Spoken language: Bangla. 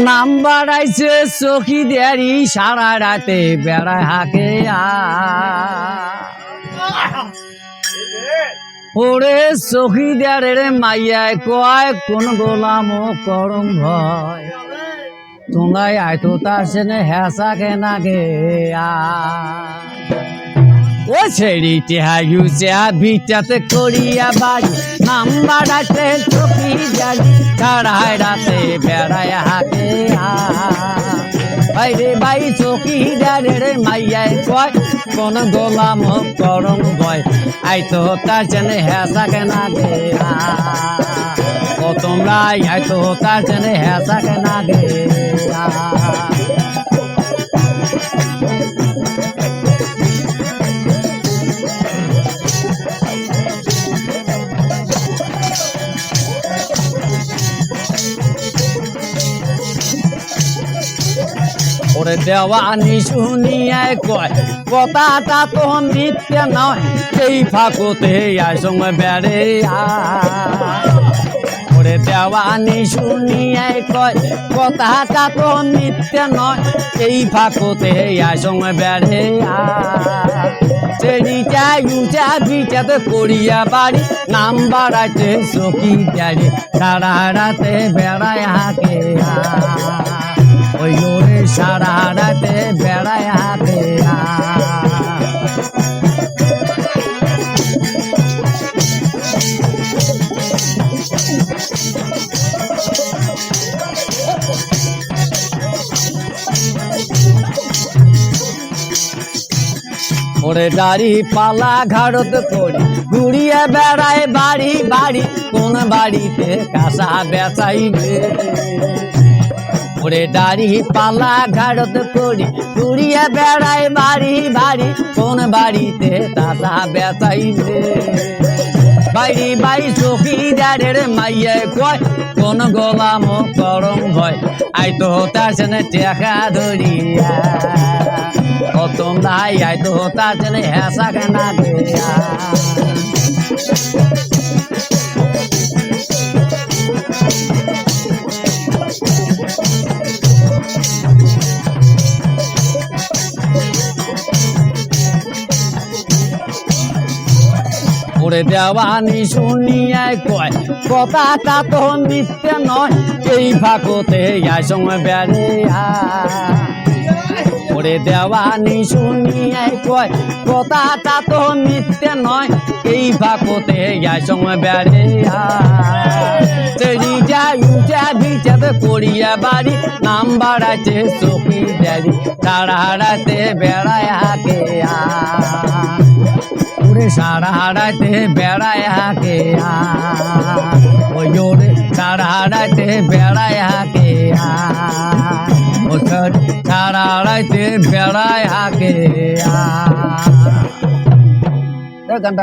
নাম বাড়াইছে চকি দেয়ারি সারা রাতে বেড়ায় হাকে ওরে চকি দেয়ারের মাইয়ায় কয় কোন গোলাম করম ভয় তোমরাই আইতো তার সেনে হেসাকে নাগে ও ছেড়িতে হাইছে ভিটাতে করিয়া বাড়ি নাম বাড়াইছে চকি দেয়ারি সারায় রাতে বেড়ায় হাকে রে ভাই চকিদারের মাইয়ায় কয় কোন গোলাম করম ভয় আইতো তার জেনে হেসাকে না গে ও তোমরা আইতো তার জেনে হেসাকে না গে ওরে দেওয়ানি শুনিয়ায় কয় কথাটা তো মিথ্যে নয় এই ফাঁকুতে আসঙ্গে বেড়ে ওরে দেওয়ানি শুনিয়ায় কয় কথাটা তো মিথ্যে নয় এই ফাঁকুতে আসঙ্গে বেড়ে সেদিটা ইউচা বিচাতে করিয়া বাড়ি নাম বাড়াইছে চকি দাঁড়ি সারা রাতে বেড়ায় হাকে ওই লোরে সারা রাতে বেড়ায় হাতে ওরে দাড়ি পালা ঘাড়ত করি ঘুরিয়ে বেড়ায় বাড়ি বাড়ি কোন বাড়িতে কাঁসা বেচাইবে ওরে দাড়ি পালা ঘাড়ত করি ঘুরিয়ে বেড়ায় বাড়ি বাড়ি কোন বাড়িতে কাঁসা বেচাইবে বাইরি বাই চকিদারের মাইয়ে কয় কোন গোলাম করম ভয় আইতো তার সেনে টেকা ধরিয়া ও তোমরা আইতো তার সেনে হেসাকে না দিয়া ওরে দেওয়ানি শুনিয়ায় কয় কথাটা তো মিথ্যে নয় এই ফাঁকুতে আসঙ্গে বেড়ে ওরে দেওয়ানি শুনিয়ায় কয় কথাটা তো মিথ্যে নয় এই ফাঁকুতে আসঙ্গে বেড়ে সেদিটা ইউচা বিচাতে করিয়া বাড়ি নাম বাড়াইছে চকি দাঁড়ি সারা রাতে বেড়ায় হাকে সারা রাতে বেড়ায় হাকে ওই জোরে সারা রাতে বেড়ায় হাকে সারা রাতে বেড়ায় হাকে গানটা